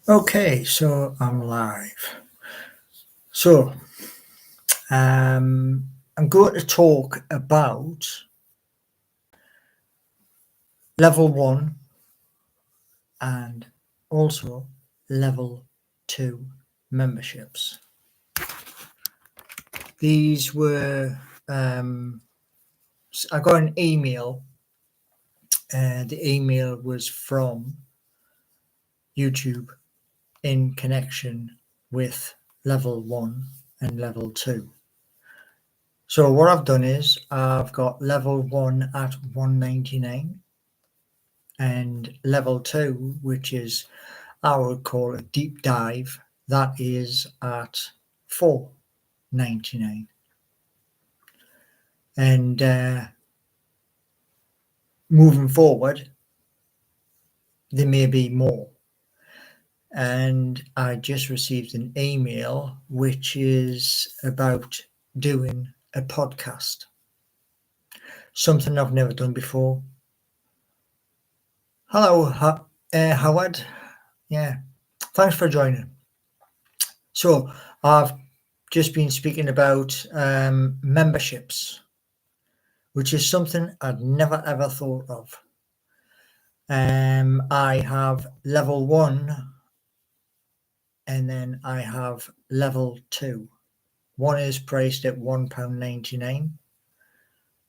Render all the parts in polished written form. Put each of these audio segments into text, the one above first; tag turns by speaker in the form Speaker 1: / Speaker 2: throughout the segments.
Speaker 1: Okay, so I'm live. So I'm going to talk about level 1 and also level 2 memberships. These were I got an email. The email was from YouTube in connection with level 1 and level 2. So what I've done is I've got level 1 at $1.99 and level 2, which is I would call a deep dive, that is at $4.99. And moving forward, there may be more. And I just received an email which is about doing a podcast, something I've never done before. Hello, Howard. Yeah, thanks for joining. So I've just been speaking about memberships, which is something I'd never ever thought of. I have level 1 and then I have level 2. One is priced at £1.99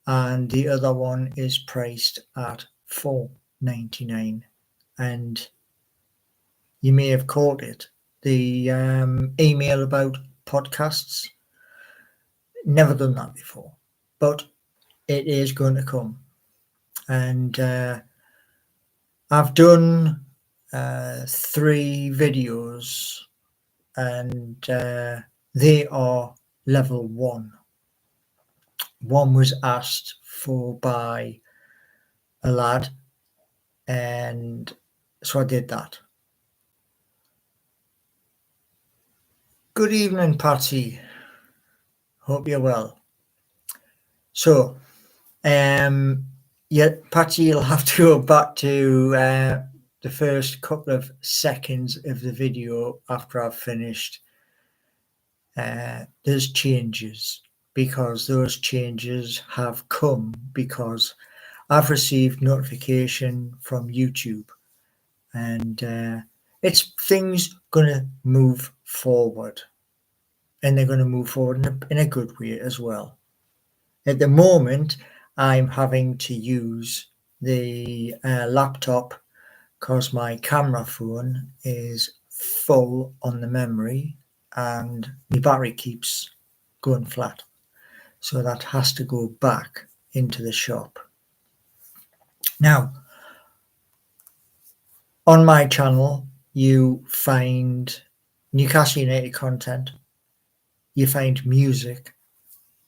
Speaker 1: and the other one is priced at £4.99. And you may have caught it, the email about podcasts. Never done that before, but it is going to come. And I've done 3 videos and they are level 1. One was asked for by a lad, and so I did that. Good evening, Patsy. Hope you're well. So, yeah, Patsy, you'll have to go back to the first couple of seconds of the video after I've finished. There's changes because those changes have come because I've received notification from YouTube, and it's things going to move forward, and they're going to move forward in a good way as well. At the moment, I'm having to use the laptop because my camera phone is full on the memory and my battery keeps going flat. So that has to go back into the shop. Now, on my channel, you find Newcastle United content, you find music,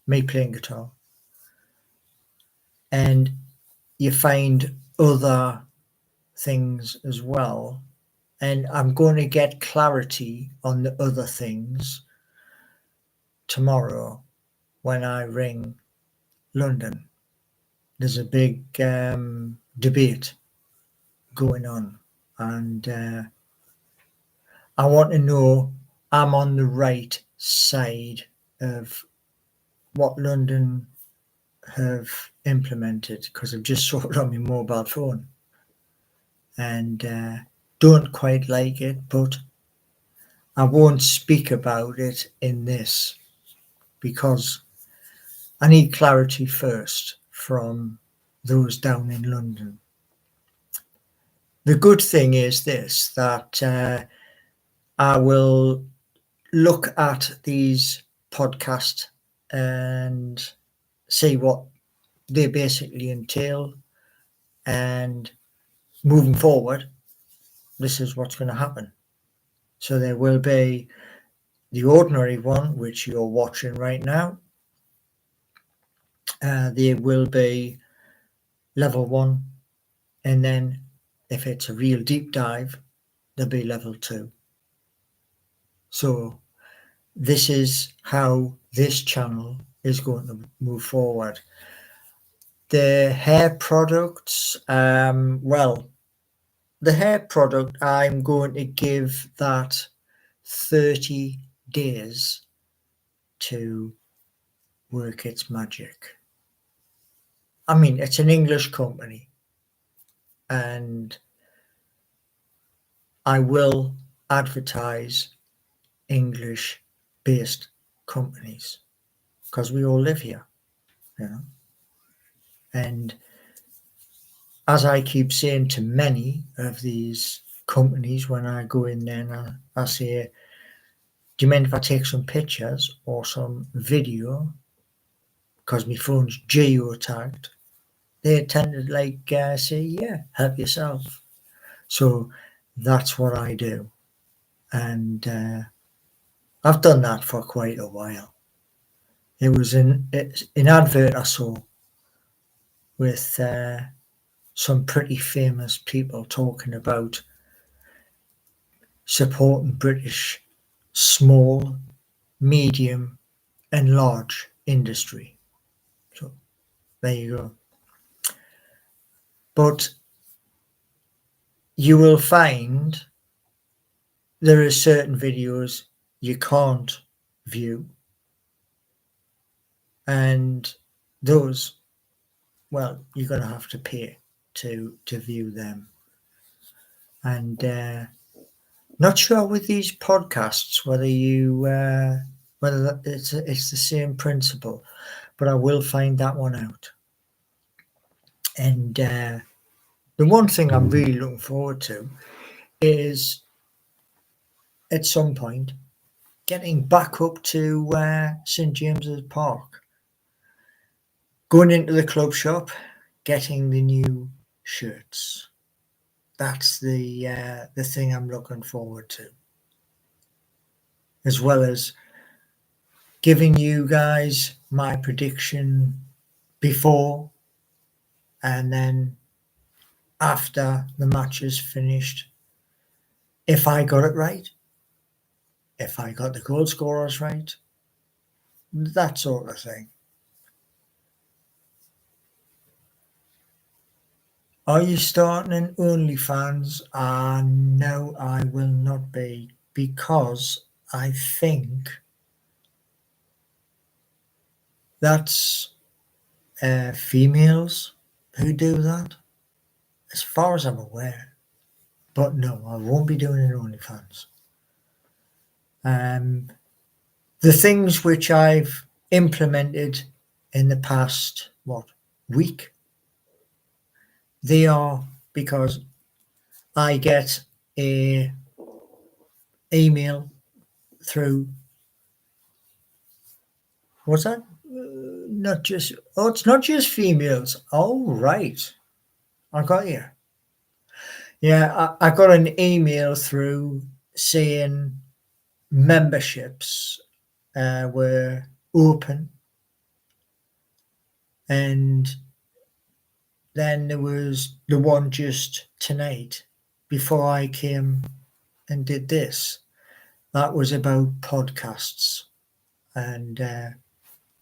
Speaker 1: me playing guitar, and you find other things as well. And I'm going to get clarity on the other things tomorrow when I ring London. There's a big debate going on, and I want to know I'm on the right side of what London have implemented, because I've just saw it on my mobile phone and don't quite like it, but I won't speak about it in this because I need clarity first from those down in London. The good thing is this, that I will look at these podcasts and see what they basically entail, and moving forward, this is what's going to happen. So there will be the ordinary one, which you're watching right now. There will be level 1, and then if it's a real deep dive, there'll be level 2. So this is how this channel is going to move forward. The hair products, well, the hair product, I'm going to give that 30 days to work its magic. I mean, it's an English company, and I will advertise English-based companies because we all live here, you know. And as I keep saying to many of these companies when I go in there and I say, do you mind if I take some pictures or some video? Because my phone's geo-tagged. They tend to say, yeah, help yourself. So that's what I do. And I've done that for quite a while. It was an advert I saw with some pretty famous people talking about supporting British small, medium and large industry. So there you go. But you will find there are certain videos you can't view, and those, well, you're going to have to pay to view them. And not sure with these podcasts whether it's the same principle, but I will find that one out. And the one thing I'm really looking forward to is at some point getting back up to St James's Park, going into the club shop, getting the new shirts. That's the thing I'm looking forward to, as well as giving you guys my prediction before and then after the match is finished. If I got it right, if I got the goal scorers right, that sort of thing. Are you starting an OnlyFans? No, I will not be, because I think that's females who do that, as far as I'm aware. But no, I won't be doing an OnlyFans. The things which I've implemented in the past, week, they are because I get a email through, what's that? It's not just females. Oh, right. I got you. Yeah, I got an email through saying memberships were open, and then there was the one just tonight before I came and did this. That was about podcasts, and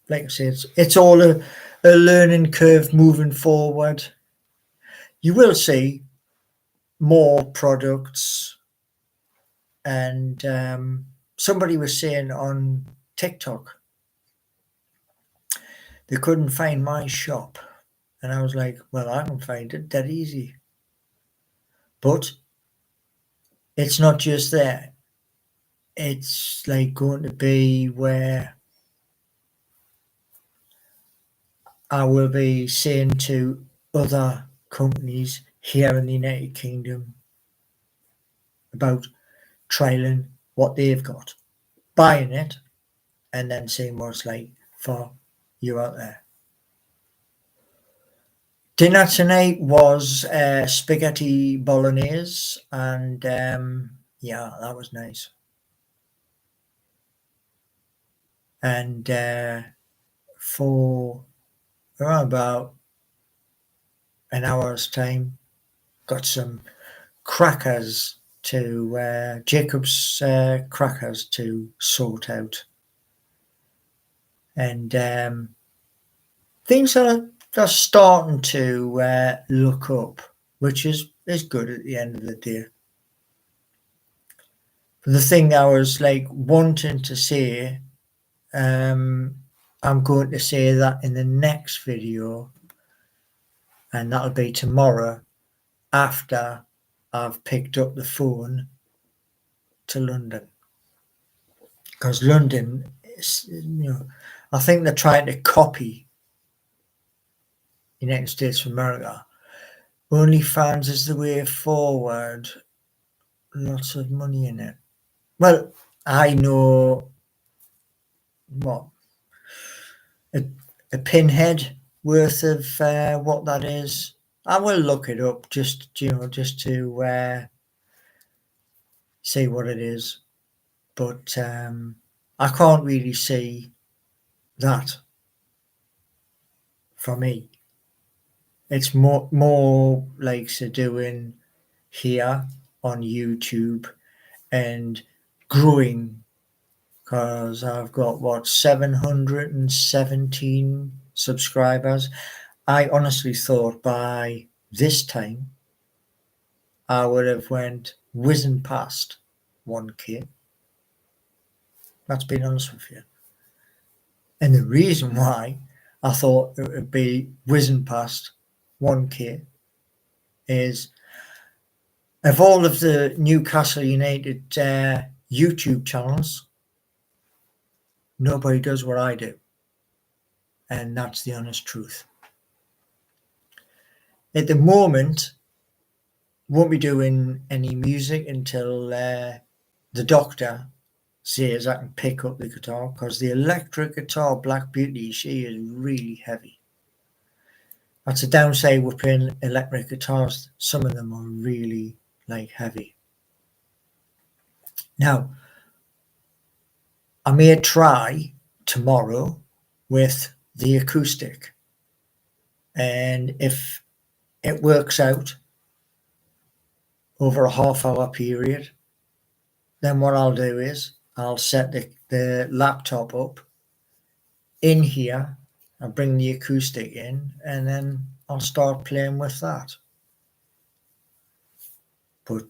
Speaker 1: like I said, it's all a learning curve moving forward. You will see more products, and somebody was saying on TikTok they couldn't find my shop, and I was like, well, I can find it that easy. But it's not just there. It's like going to be where I will be saying to other companies here in the United Kingdom about trialing what they've got, buying it, and then seeing what it's like for you out there. Dinner tonight was spaghetti bolognese, and yeah, that was nice. And for around about an hour's time, got some crackers to Jacob's crackers to sort out, and things are starting to look up, which is is good at the end of the day. But the thing I was like wanting to say, I'm going to say that in the next video, and that'll be tomorrow after I've picked up the phone to London. Because London is, I think they're trying to copy United States of America. OnlyFans is the way forward. Lots of money in it. Well, I know what a pinhead worth of what that is. I will look it up just to see what it is, but I can't really see that for me. It's more like doing here on YouTube and growing, because I've got 717 subscribers. I honestly thought by this time I would have went whizzing past 1k. That's being honest with you. And the reason why I thought it would be whizzing past 1k is, of all of the Newcastle United YouTube channels, nobody does what I do. And that's the honest truth. At the moment, won't be doing any music until the doctor says I can pick up the guitar, because the electric guitar Black Beauty, she is really heavy. That's a downside with playing electric guitars. Some of them are really heavy. Now, I may try tomorrow with the acoustic, and if it works out over a half-hour period, then what I'll do is I'll set the laptop up in here and bring the acoustic in, and then I'll start playing with that. But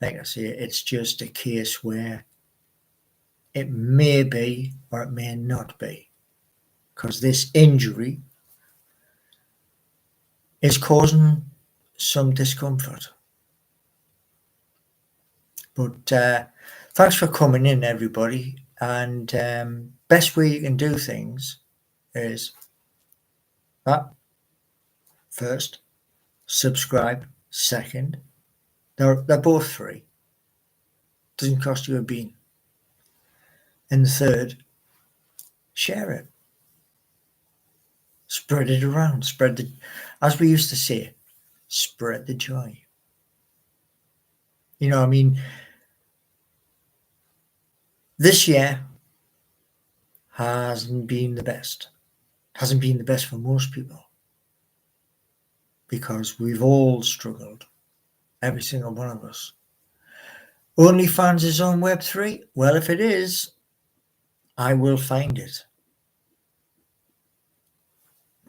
Speaker 1: like I say, it's just a case where it may be or it may not be, because this injury is causing some discomfort. But thanks for coming in, everybody. And best way you can do things is that first, subscribe. Second, they're both free. Doesn't cost you a bean. And the third, share it. Spread it around. As we used to say, spread the joy. I mean, this year hasn't been the best. Hasn't been the best for most people, because we've all struggled. Every single one of us. OnlyFans is on Web3. Well, if it is, I will find it.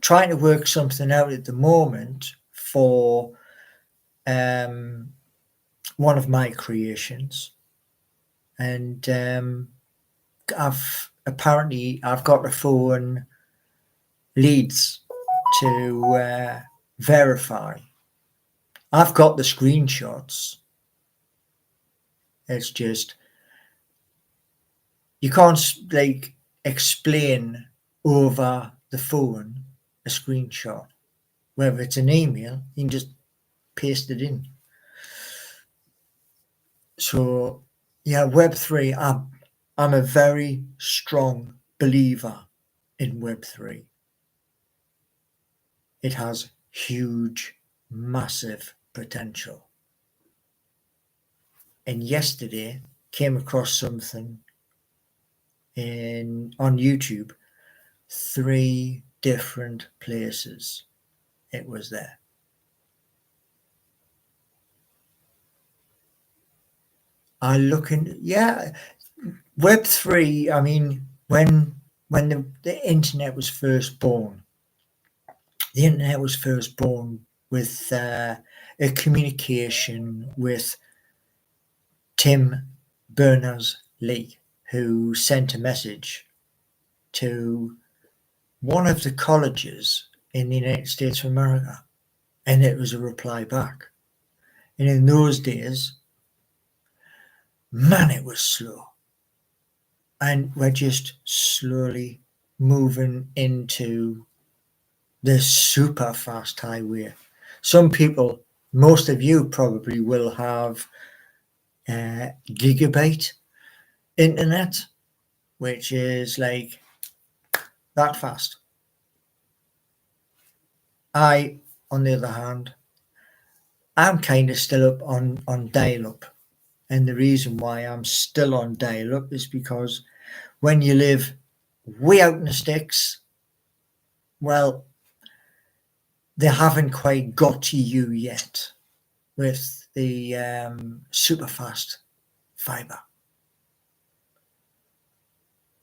Speaker 1: Trying to work something out at the moment for one of my creations, and I've got to phone Leeds to verify. I've got the screenshots. It's just you can't explain over the phone a screenshot. Whether it's an email, you can just paste it in. So yeah, Web3. I'm a very strong believer in Web3. It has huge, massive potential. And yesterday came across something on YouTube, 3 different places it was there. I look in, Web3. I mean, when the internet was first born, with a communication with Tim Berners-Lee, who sent a message to one of the colleges in the United States of America, and it was a reply back. And in those days, man, it was slow. And we're just slowly moving into the super fast highway. Some people, most of you probably will have gigabit internet, which is like that fast. I, on the other hand, I'm kind of still up on dial-up. And the reason why I'm still on dial-up is because when you live way out in the sticks, well, they haven't quite got to you yet with the super fast fiber.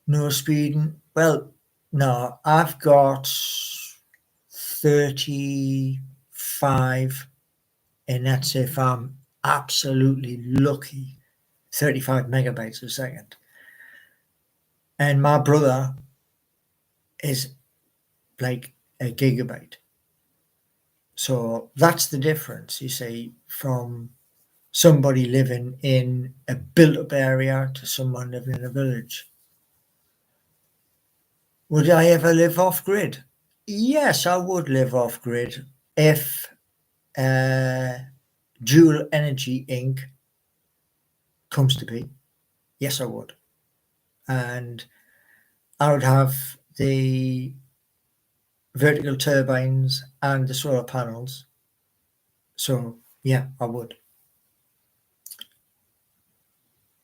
Speaker 1: No speeding. Well, no, I've got 35, and that's if I'm absolutely lucky, 35 megabytes a second. And my brother is like a gigabyte. So that's the difference, you see, from somebody living in a built-up area to someone living in a village. Would I ever live off-grid? Yes, I would live off-grid if Dual Energy Inc. comes to be. Yes, I would. And I would have the vertical turbines and the solar panels. So, yeah, I would.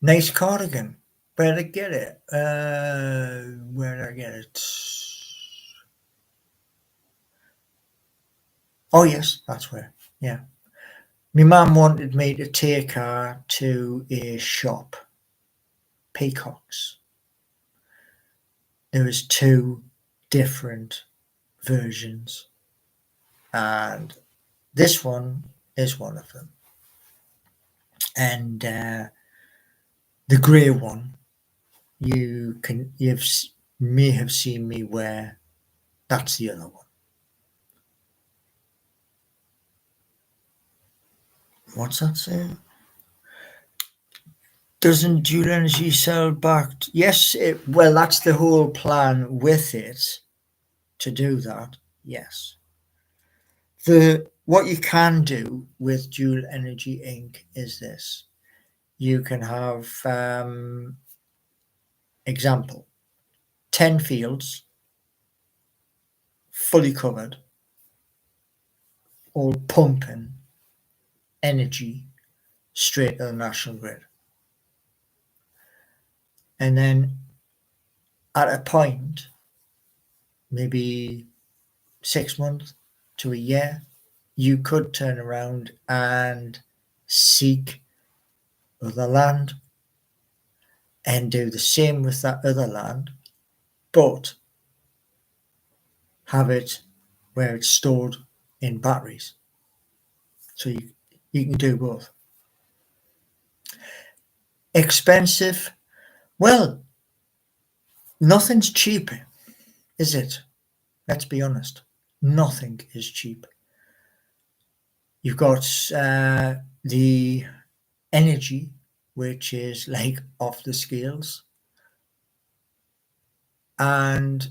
Speaker 1: Nice cardigan. Where'd I get it? Where'd I get it? Oh, yes, that's where. Yeah. My mum wanted me to take her to a shop, Peacocks. There was 2 different versions, and this one is one of them. And the grey one, you may have seen me wear. That's the other one. What's that say? Doesn't dual energy sell back? Yes, well, that's the whole plan with it, to do that. Yes. What you can do with Dual Energy Inc. is this. You can have, example, 10 fields, fully covered, all pumping energy straight to the national grid. And then at a point, maybe 6 months to a year, you could turn around and seek other land and do the same with that other land, but have it where it's stored in batteries. So you can do both. Expensive? Well, nothing's cheap, is it? Let's be honest. Nothing is cheap. You've got the energy, which is like off the scales. And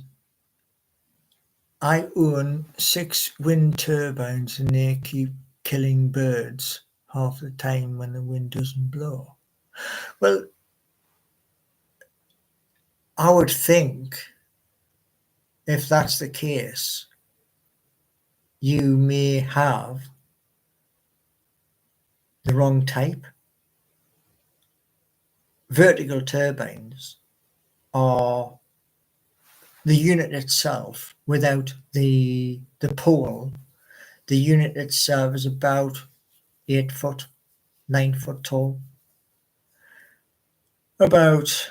Speaker 1: I own 6 wind turbines, and they keep killing birds half the time when the wind doesn't blow. Well, I would think if that's the case, you may have the wrong type. Vertical turbines are the unit itself without the pole. The unit itself is about 8 foot, 9 foot tall. About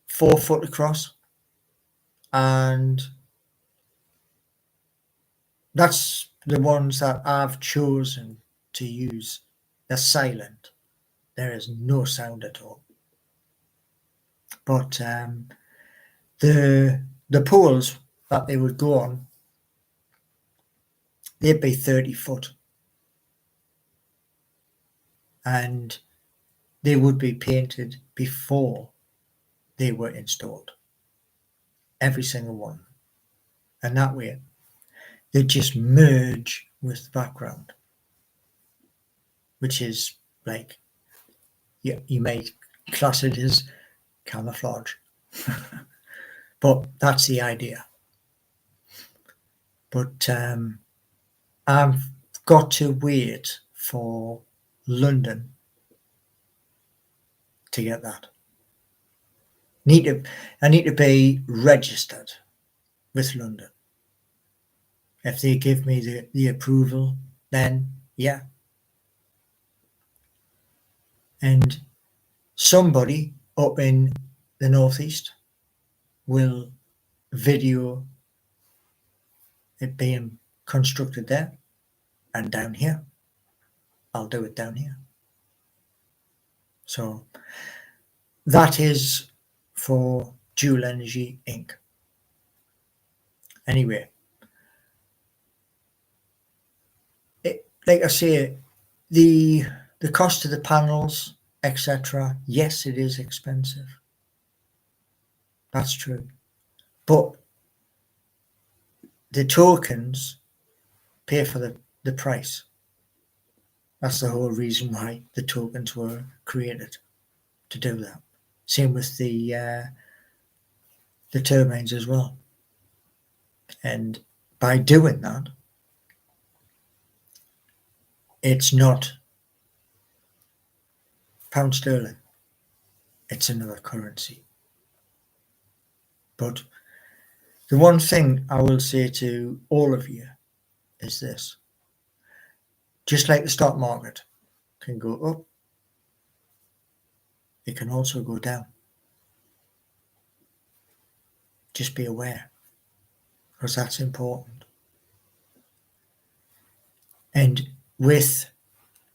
Speaker 1: 4 foot across. And that's the ones that I've chosen to use, they're silent. There is no sound at all. But the poles that they would go on, they'd be 30 foot. And they would be painted before they were installed. Every single one. And that way, they just merge with the background, which is like, you may class it as camouflage. But that's the idea. But I've got to wait for London to get that. I need to be registered with London. If they give me the approval, then yeah. And somebody up in the northeast will video it being constructed there, and down here, I'll do it down here. So that is for Dual Energy Inc. Anyway, like I say, the cost of the panels, etc. Yes, it is expensive. That's true. But the tokens pay for the price. That's the whole reason why the tokens were created, to do that. Same with the turbines as well. And by doing that, it's not pound sterling. It's another currency. But the one thing I will say to all of you is this. Just like the stock market can go up, it can also go down. Just be aware, because that's important. And with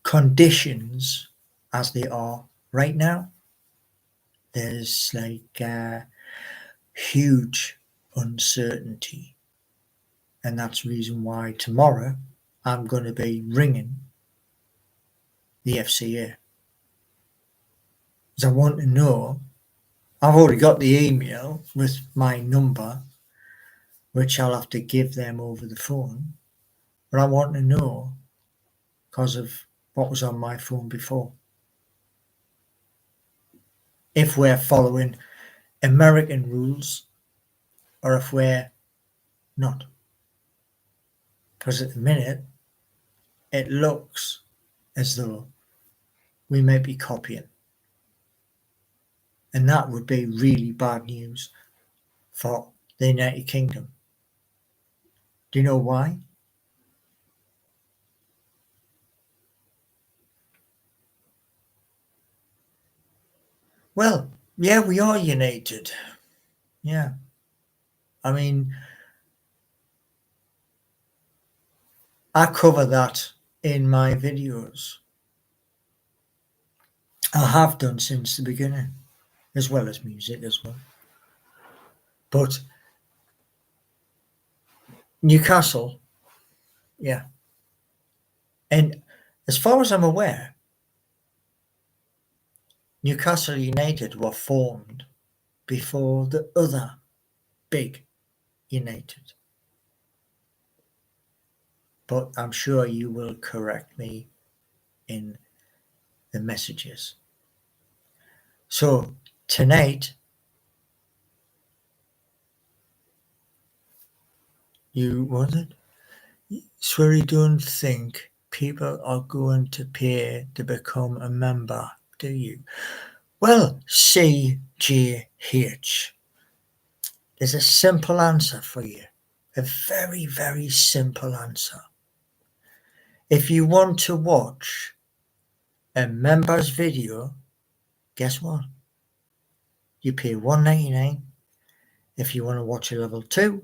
Speaker 1: conditions as they are right now, there's like huge uncertainty. And that's the reason why tomorrow I'm going to be ringing the FCA. Because I want to know, I've already got the email with my number, which I'll have to give them over the phone. But I want to know, because of what was on my phone before, if we're following American rules or if we're not. Because at the minute, it looks as though we may be copying. And that would be really bad news for the United Kingdom. Do you know why? Well, yeah, we are united. Yeah. I mean, I cover that in my videos. I have done since the beginning, as well as music as well. But Newcastle, yeah. And as far as I'm aware, Newcastle United were formed before the other big United. But I'm sure you will correct me in the messages. So tonight, Swery, don't think people are going to pay to become a member, do you? Well, CJH, there's a simple answer for you. A very, very simple answer. If you want to watch a member's video, guess what? You pay $1.99. If you want to watch a level 2,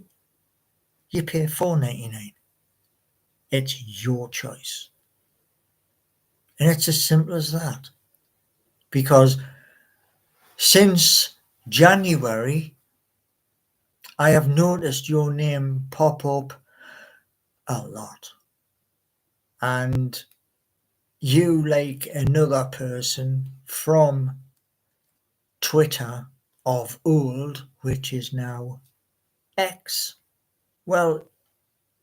Speaker 1: you pay $4.99. It's your choice. And it's as simple as that. Because since January, I have noticed your name pop up a lot. And you, like another person from Twitter of old, which is now X, well,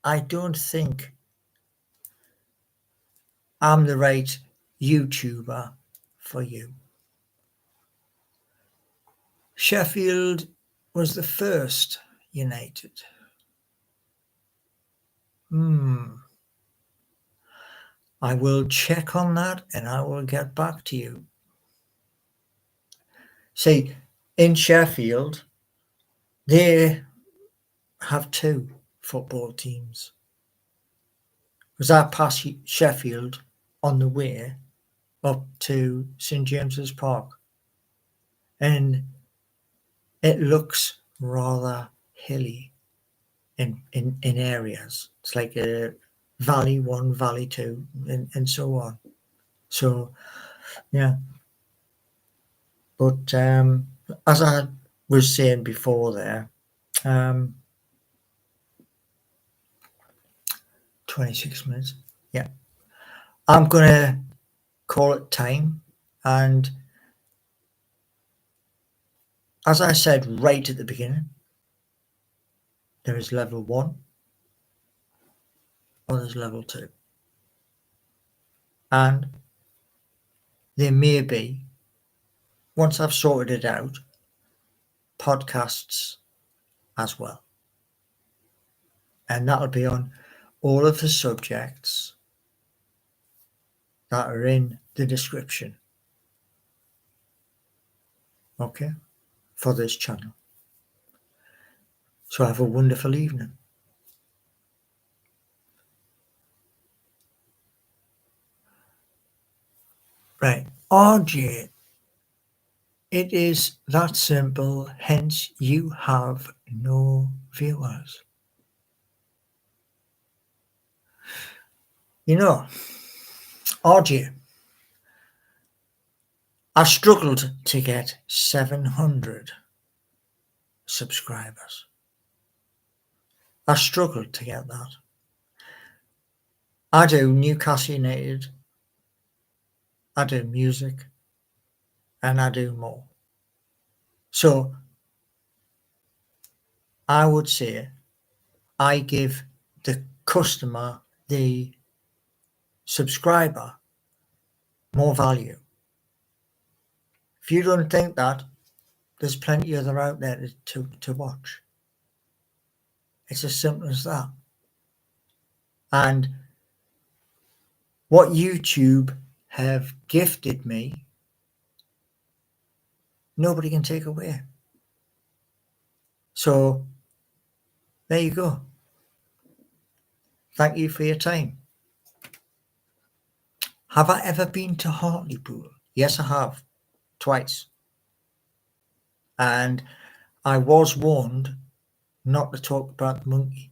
Speaker 1: I don't think I'm the right YouTuber for you. Sheffield was the first United. I will check on that and I will get back to you. See, in Sheffield, they have two football teams. Because I passed Sheffield on the way up to St James's Park, and it looks rather hilly in areas. It's like a Valley 1, Valley 2, and so on. So, yeah. But as I was saying before there, 26 minutes. Yeah. I'm going to call it time. And as I said right at the beginning, there is level 1 or there's level 2. And there may be, once I've sorted it out, podcasts as well. And that'll be on all of the subjects that are in the description. Okay? For this channel. So have a wonderful evening. Right. RJ, it is that simple, hence you have no viewers. You know, RJ, I struggled to get 700 subscribers. I struggled to get that. I do Newcastle United, I do music, and I do more. So I would say I give the customer, the subscriber, more value. If you don't think that, there's plenty other out there to watch. It's as simple as that. And what YouTube have gifted me, nobody can take away. So there you go. Thank you for your time. Have I ever been to Hartlepool? Yes, I have. Twice. And I was warned not to talk about the monkey.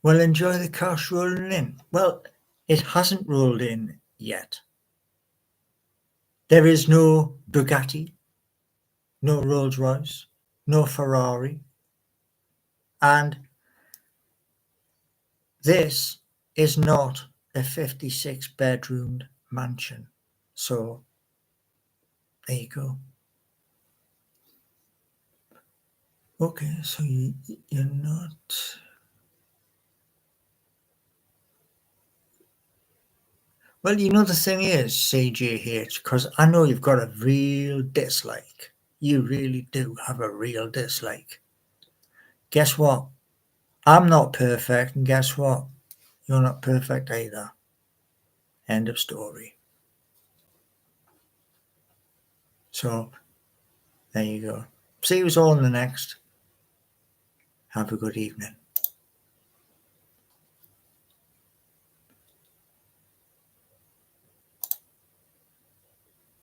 Speaker 1: Well, enjoy the cash rolling in. Well, it hasn't rolled in yet. There is no Bugatti, no Rolls Royce, no Ferrari. And this is not a 56-bedroomed mansion. So there you go. Okay, so you're not... Well, you know, the thing is, CJH, because I know you've got a real dislike. You really do have a real dislike. Guess what? I'm not perfect, and guess what? You're not perfect either. End of story. So, there you go. See you all in the next. Have a good evening.